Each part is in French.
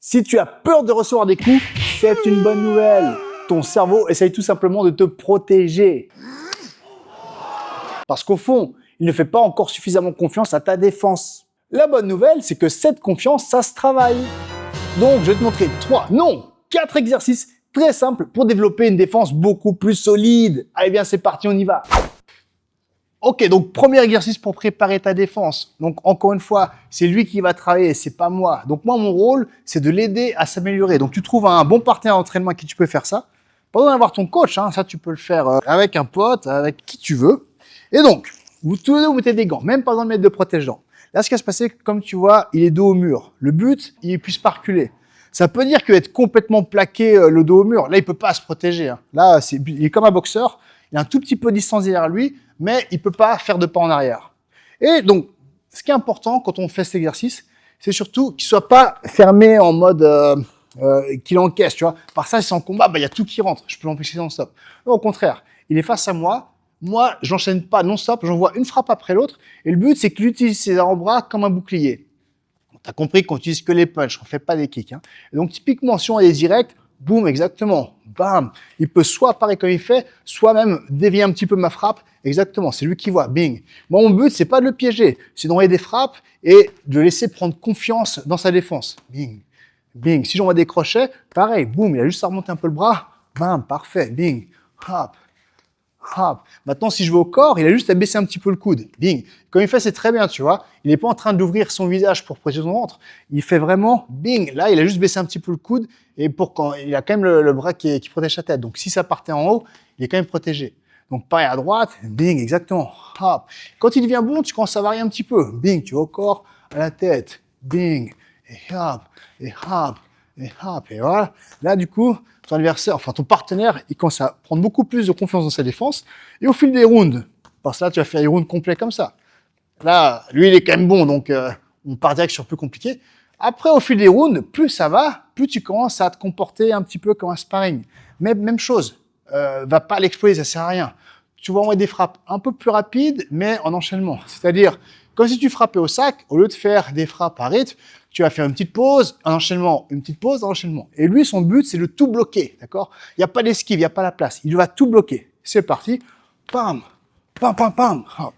Si tu as peur de recevoir des coups, c'est une bonne nouvelle. Ton cerveau essaye tout simplement de te protéger. Parce qu'au fond, il ne fait pas encore suffisamment confiance à ta défense. La bonne nouvelle, c'est que cette confiance, ça se travaille. Donc, je vais te montrer 4 exercices très simples pour développer une défense beaucoup plus solide. Allez bien, c'est parti, on y va. Ok, donc premier exercice pour préparer ta défense. Donc encore une fois, c'est lui qui va travailler, c'est pas moi. Donc moi, mon rôle, c'est de l'aider à s'améliorer. Donc tu trouves un bon partenaire d'entraînement avec qui tu peux faire ça. Pas besoin d'avoir ton coach, hein, ça tu peux le faire avec un pote, avec qui tu veux. Et donc, tous les deux, vous mettez des gants, même pas besoin de mettre de protège-dents. Là, ce qui va se passer, comme tu vois, il est dos au mur. Le but, il puisse pas reculer. Ça peut dire qu'être complètement plaqué le dos au mur, là, il peut pas se protéger. Hein. Là, il est comme un boxeur, il a un tout petit peu de distance derrière lui, mais il peut pas faire de pas en arrière. Et donc, ce qui est important quand on fait cet exercice, c'est surtout qu'il soit pas fermé en mode qu'il encaisse, tu vois. Par ça, si c'est en combat, il y a tout qui rentre. Je peux l'empêcher non-stop. Au contraire, il est face à moi. Moi, j'enchaîne pas non-stop. J'envoie une frappe après l'autre. Et le but, c'est qu'il utilise ses avant-bras comme un bouclier. Tu as compris qu'on utilise que les punches, on fait pas des kicks. Hein. Et donc, typiquement, si on a des directs, boum, exactement, bam. Il peut soit pareil comme il fait, soit même dévier un petit peu ma frappe. Exactement, c'est lui qui voit, bing. Moi, mon but, c'est pas de le piéger, c'est d'envoyer des frappes et de le laisser prendre confiance dans sa défense. Bing, bing. Si j'envoie des crochets, pareil, boum, il a juste à remonter un peu le bras, bam, parfait, bing, hop. Hop. Maintenant, si je vais au corps, il a juste à baisser un petit peu le coude. Bing. Comme il fait, c'est très bien, tu vois. Il n'est pas en train d'ouvrir son visage pour protéger son ventre. Il fait vraiment bing. Là, il a juste baissé un petit peu le coude et pour quand il a quand même le bras qui protège sa tête. Donc, si ça partait en haut, il est quand même protégé. Donc, pareil à droite, bing, exactement. Hop. Quand il devient bon, tu commences à varier un petit peu. Bing, tu vas au corps, à la tête. Bing. Et hop. Et hop. Et hop. Et voilà. Là, du coup, ton adversaire, enfin ton partenaire, il commence à prendre beaucoup plus de confiance dans sa défense. Et au fil des rounds, parce que là, tu vas faire des rounds complets comme ça. Là, lui, il est quand même bon, donc on part direct sur plus compliqué. Après, au fil des rounds, plus ça va, plus tu commences à te comporter un petit peu comme un sparring. Mais même chose, va pas l'exploser, ça sert à rien. Tu vas envoyer des frappes un peu plus rapides, mais en enchaînement. C'est-à-dire, comme si tu frappais au sac, au lieu de faire des frappes à rythme, tu vas faire une petite pause, un enchaînement, une petite pause, un enchaînement. Et lui, son but, c'est de tout bloquer, d'accord? Il n'y a pas d'esquive, il n'y a pas la place. Il va tout bloquer. C'est parti. Pam, pam, pam, pam, hop.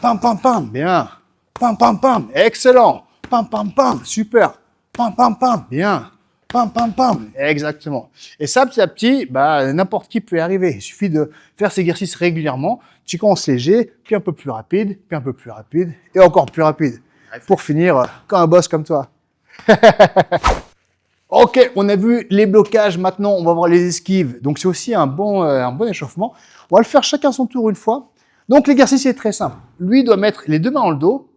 Pam, pam, pam, bien. Pam, pam, pam, excellent. Pam, pam, pam, super. Pam, pam, pam, bien. Pam, pam, pam, exactement. Et ça, petit à petit, n'importe qui peut y arriver. Il suffit de faire cet exercice régulièrement. Tu commences léger, puis un peu plus rapide, puis un peu plus rapide, et encore plus rapide. Pour finir comme un boss comme toi. Ok, on a vu les blocages, maintenant on va voir les esquives. Donc c'est aussi un bon échauffement. On va le faire chacun son tour une fois. Donc l'exercice est très simple. Lui doit mettre les deux mains dans le dos.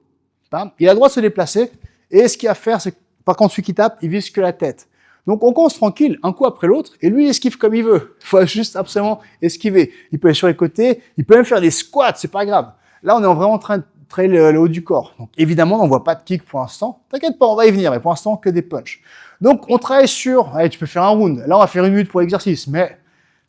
Bam. Il a le droit de se déplacer. Et ce qu'il a à faire, c'est que par contre celui qui tape, il vise que la tête. Donc on commence tranquille, un coup après l'autre, et lui il esquive comme il veut. Il faut juste absolument esquiver. Il peut aller sur les côtés, il peut même faire des squats, c'est pas grave. Là on est vraiment en train de travailler le haut du corps. Donc évidemment, on ne voit pas de kick pour l'instant. T'inquiète pas, on va y venir, mais pour l'instant, que des punches. Donc on travaille sur, allez, tu peux faire un round. Là, on va faire 1 minute pour l'exercice, mais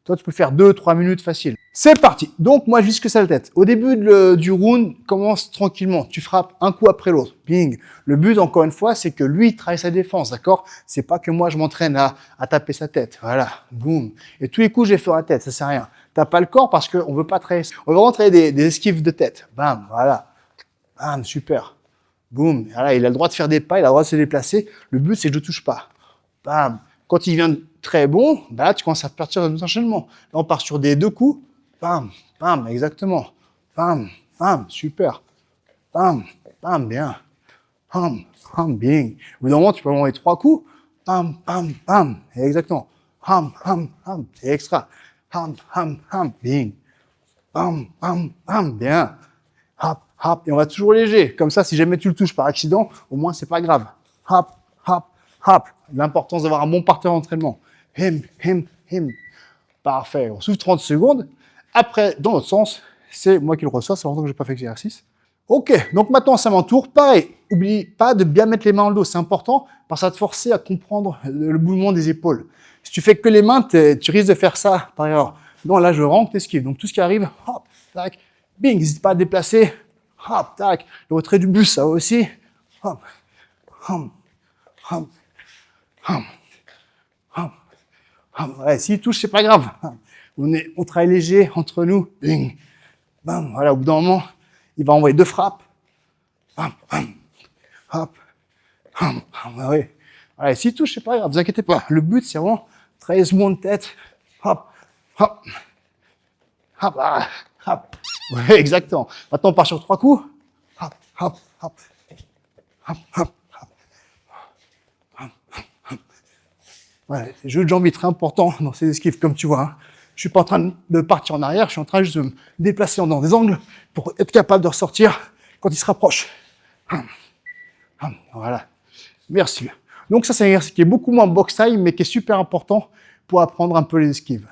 toi, tu peux faire 2-3 minutes facile. C'est parti. Donc moi, je vise que ça la tête. Au début du round, commence tranquillement. Tu frappes un coup après l'autre. Bing. Le but, encore une fois, c'est que lui travaille sa défense, d'accord? C'est pas que moi, je m'entraîne à taper sa tête. Voilà. Boum. Et tous les coups, je les fais la tête. Ça sert à rien. T'as pas le corps parce qu'on veut pas travailler. On veut vraiment travailler des esquives de tête. Bam. Voilà. Bam, super. Boum. Voilà, il a le droit de faire des pas, il a le droit de se déplacer. Le but, c'est que je ne touche pas. Bam. Quand il vient très bon, là, tu commences à partir dans un enchaînement. Là, on part sur des 2 coups. Bam, bam, exactement. Bam, bam, super. Bam, bam, bien. Bam, bam, bing. Au bout d'un moment, tu peux envoyer 3 coups. Bam, bam, bam. Exactement. Bam, bam, bam. C'est extra. Bam, bam, bam, bing. Bam, bam, bam, bien. Hop, hop, et on va toujours léger. Comme ça, si jamais tu le touches par accident, au moins, c'est pas grave. Hop, hop, hop. L'importance d'avoir un bon partenaire d'entraînement. Him, him, him. Parfait. On souffle 30 secondes. Après, dans l'autre sens, c'est moi qui le reçois. Ça fait longtemps que j'ai pas fait l'exercice. Ok, donc maintenant, c'est à mon tour. Pareil, oublie pas de bien mettre les mains dans le dos. C'est important parce que ça va te forcer à comprendre le mouvement des épaules. Si tu fais que les mains, tu risques de faire ça par ailleurs. Non, là, je rentre, t'esquives. Donc, tout ce qui arrive, hop, tac. Bing, n'hésite pas à te déplacer. Hop, tac. Le retrait du bus, ça aussi. Hop, hum, hum, hum. Ouais, s'il touche, c'est pas grave. On travaille léger entre nous. Bing. Bam. Voilà, au bout d'un moment, il va envoyer 2 frappes. Bam, bam. Hop. Bam, bam. Ouais. Voilà, s'il touche, c'est pas grave, vous inquiétez pas. Le but, c'est vraiment travailler ce mouvement de tête. Hop, hop. Hop, ah, hop. Ouais, exactement. Maintenant, on part sur 3 coups. Hop, hop, hop. Hop, hop, hop. Hop, hop. Ouais, les jeux de jambes est très important dans ces esquives, comme tu vois. Hein. Je suis pas en train de partir en arrière, je suis en train juste de me déplacer dans des angles pour être capable de ressortir quand il se rapproche. Voilà. Merci. Donc ça, c'est un exercice qui est beaucoup moins box time, mais qui est super important pour apprendre un peu les esquives.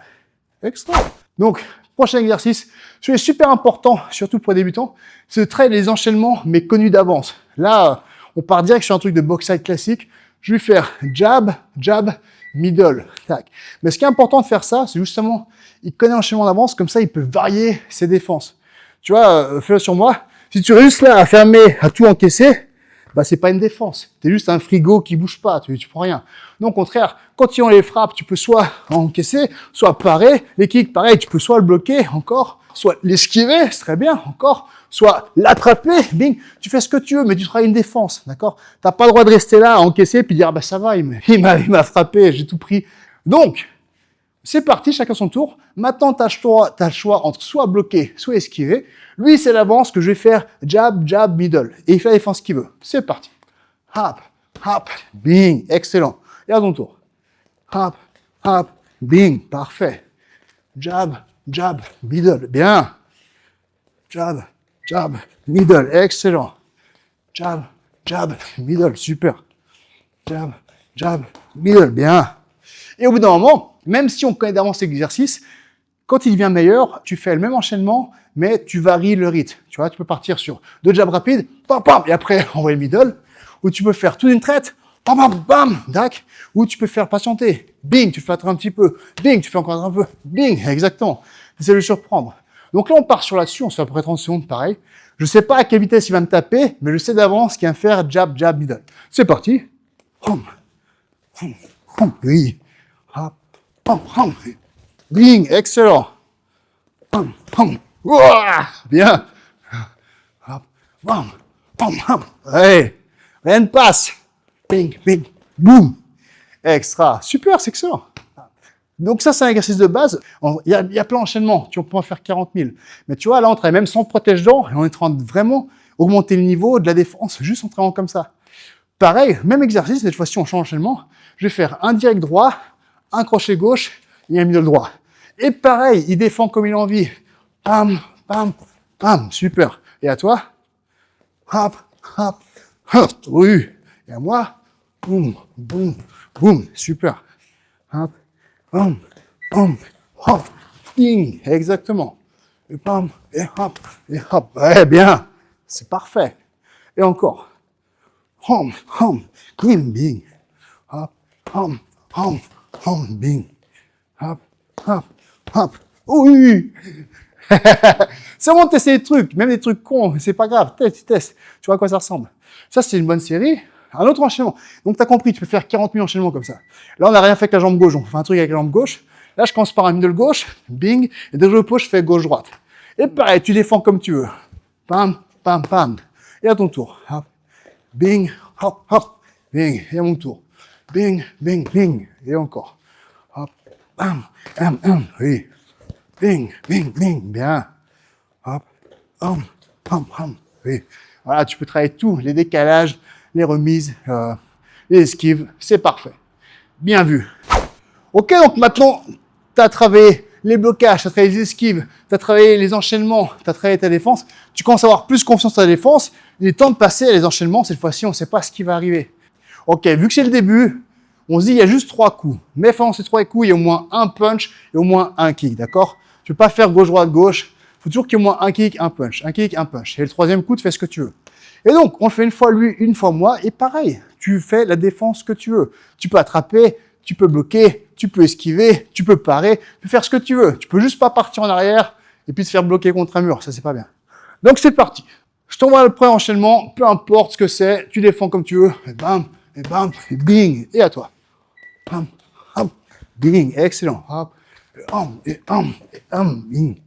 Extra. Donc, prochain exercice, ce qui est super important, surtout pour les débutants, c'est de travailler les enchaînements, mais connus d'avance. Là, on part direct sur un truc de box side classique. Je vais faire jab, jab, middle. Tac. Mais ce qui est important de faire ça, c'est justement, il connaît l'enchaînement d'avance, comme ça, il peut varier ses défenses. Tu vois, fais-le sur moi. Si tu restes là à fermer, à tout encaisser, bah, c'est pas une défense. T'es juste un frigo qui bouge pas, tu prends rien. Donc, au contraire, quand on les frappe, tu peux soit encaisser, soit parer. Les kicks, pareil, tu peux soit le bloquer, encore, soit l'esquiver, c'est très bien, encore, soit l'attraper, bing. Tu fais ce que tu veux, mais tu travailles une défense, d'accord? T'as pas le droit de rester là, à encaisser, puis dire, ah bah, ça va, il m'a frappé, j'ai tout pris. Donc, c'est parti, chacun son tour. Maintenant, t'as le choix entre soit bloquer, soit esquiver. Lui, c'est l'avance que je vais faire jab, jab, middle. Et il fait la défense qu'il veut. C'est parti. Hop, hop, bing. Excellent. Et à ton tour. Hop, hop, bing. Parfait. Jab, jab, middle. Bien. Jab, jab, middle. Excellent. Jab, jab, middle. Super. Jab, jab, middle. Bien. Et au bout d'un moment, même si on connaît d'avance l'exercice, quand il devient meilleur, tu fais le même enchaînement, mais tu varies le rythme. Tu vois, tu peux partir sur 2 jabs rapides, pam, pam, et après envoyer le middle, ou tu peux faire tout d'une traite, bam, bam, bam, dac, ou tu peux faire patienter, bing, tu fais attendre un petit peu, bing, tu fais encore un peu, bing, exactement. Essaye de le surprendre. Donc là, on part sur là-dessus, on se fait à peu près 30 secondes, pareil. Je sais pas à quelle vitesse il va me taper, mais je sais d'avance qu'il va me faire jab, jab, middle. C'est parti. Hum, hum, hum, oui. Hop, hum, hum. Bing, excellent. Hum, hum. Ouah, bien. Hop, hum, hum, hum. Ouais. Rien ne passe. Bing, bing, boum. Extra. Super, c'est excellent. Donc ça, c'est un exercice de base. Il y a plein d'enchaînements. Tu peux en faire 40 000. Mais tu vois, là, on travaille même sans protège-dents et on est en train de vraiment augmenter le niveau de la défense juste en travaillant comme ça. Pareil, même exercice, cette fois-ci, on change d'enchaînement. Je vais faire un direct droit, un crochet gauche et un middle droit. Et pareil, il défend comme il a envie. Pam, pam, pam. Super. Et à toi? Hop, hop, hop. Oui. Et à moi? Boum, boum, boum. Super. Hop, pam, pam, hop. Ding. Exactement. Et pam, et hop, et hop. Ouais, bien. C'est parfait. Et encore. Hum, hum, bing, bing. Hop, hum, hum, hum, bing. Hop, hop, hop. Oui. C'est bon de tester des trucs, même des trucs cons, c'est pas grave. Teste. Tu vois à quoi ça ressemble. Ça, c'est une bonne série. Un autre enchaînement. Donc, tu as compris, tu peux faire 40 000 enchaînements comme ça. Là, on n'a rien fait avec la jambe gauche. On fait un truc avec la jambe gauche. Là, je commence par un middle gauche, bing. Et dès que je pose, je fais gauche-droite. Et pareil, tu défends comme tu veux. Pam, pam, pam. Et à ton tour. Hop. Bing, hop, hop. Bing. Et à mon tour. Bing, bing, bing. Et encore. Hop. Bam, bam, bam. Oui. Bing, bing, bing. Bien. Hop. Hum, hum, hum. Oui. Voilà, tu peux travailler tout. Les décalages, les remises, les esquives. C'est parfait. Bien vu. Ok, donc maintenant, tu as travaillé les blocages, tu as travaillé les esquives, tu as travaillé les enchaînements, tu as travaillé ta défense. Tu commences à avoir plus confiance dans ta défense. Il est temps de passer à les enchaînements. Cette fois-ci, on ne sait pas ce qui va arriver. Ok, vu que c'est le début, on se dit il y a juste 3 coups. Mais pendant ces 3 coups, il y a au moins un punch et au moins un kick, d'accord? Tu peux pas faire gauche-droite-gauche. Il faut toujours qu'il y ait au moins un kick, un punch. Un kick, un punch. Et le 3e coup, tu fais ce que tu veux. Et donc, on le fait une fois lui, une fois moi. Et pareil, tu fais la défense que tu veux. Tu peux attraper, tu peux bloquer, tu peux esquiver, tu peux parer, tu peux faire ce que tu veux. Tu peux juste pas partir en arrière et puis te faire bloquer contre un mur. Ça, c'est pas bien. Donc, c'est parti. Je t'envoie le premier enchaînement. Peu importe ce que c'est. Tu défends comme tu veux. Et bam, et bing. Et à toi. Bam, hop, bing, excellent. Hop, et bing.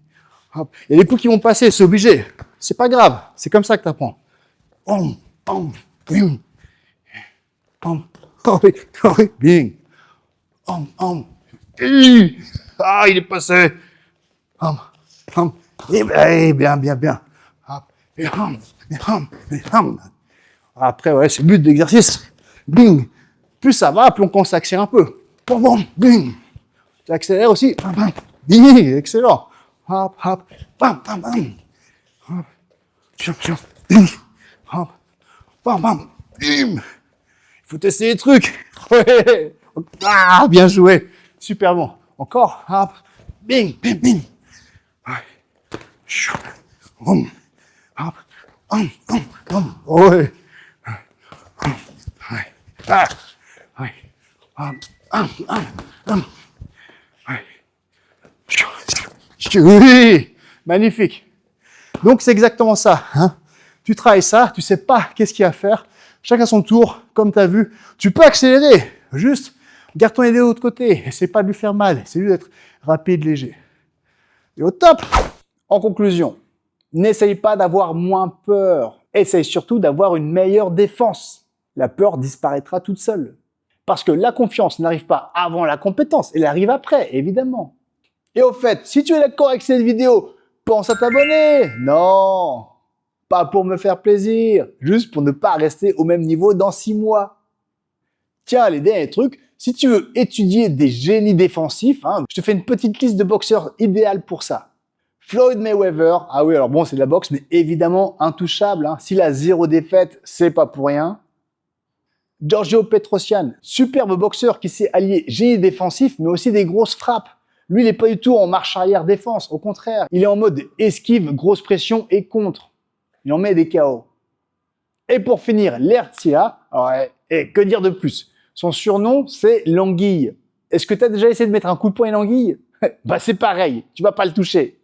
Hop. Il y a des coups qui vont passer, c'est obligé. C'est pas grave, c'est comme ça que tu apprends. Bing. Bing. Ah, il est passé. Et bien. Après, ouais, c'est le but d'exercice. Bing. Plus ça va, plus on commence à accélérer un peu. Bing. Tu accélères aussi. Bing. Excellent. Hop. Bam. Hop. Hop. Bim. Il faut tester les trucs. Ouais. Ah, bien joué. Super bon. Encore. Hop. Bing. Hop. Ouais. Oui, magnifique. Donc c'est exactement ça. Hein. Tu travailles ça, tu sais pas qu'est-ce qu'il y a à faire. Chacun son tour, comme tu as vu. Tu peux accélérer, juste garde ton idée de l'autre côté. Essaye pas de lui faire mal, essaye d'être rapide, léger. Et au top. En conclusion, n'essaye pas d'avoir moins peur. Essaye surtout d'avoir une meilleure défense. La peur disparaîtra toute seule. Parce que la confiance n'arrive pas avant la compétence, elle arrive après, évidemment. Et au fait, si tu es d'accord avec cette vidéo, pense à t'abonner. Non, pas pour me faire plaisir, juste pour ne pas rester au même niveau dans 6 mois. Tiens, les derniers trucs, si tu veux étudier des génies défensifs, hein, je te fais une petite liste de boxeurs idéales pour ça. Floyd Mayweather, ah oui, alors bon, c'est de la boxe, mais évidemment intouchable. Hein. S'il a 0 défaite, c'est pas pour rien. Giorgio Petrosyan, superbe boxeur qui sait allier génie défensif, mais aussi des grosses frappes. Lui, il n'est pas du tout en marche arrière défense, au contraire. Il est en mode esquive, grosse pression et contre. Il en met des KO. Et pour finir, l'Hertzia, et que dire de plus? Son surnom, c'est l'anguille. Est-ce que tu as déjà essayé de mettre un coup de poing à une anguille? Bah c'est pareil, tu vas pas le toucher.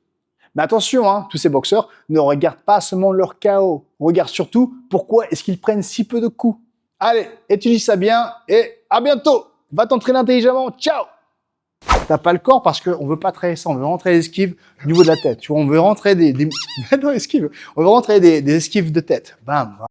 Mais attention, hein, tous ces boxeurs ne regardent pas seulement leur KO. On regarde surtout pourquoi est-ce qu'ils prennent si peu de coups. Allez, étudie ça bien et à bientôt. Va t'entraîner intelligemment. Ciao. T'as pas le corps parce qu'on veut pas travailler ça. On veut rentrer l'esquive au niveau de la tête. Tu vois, on veut rentrer des... non, esquive. On veut rentrer des esquives de tête. Bam.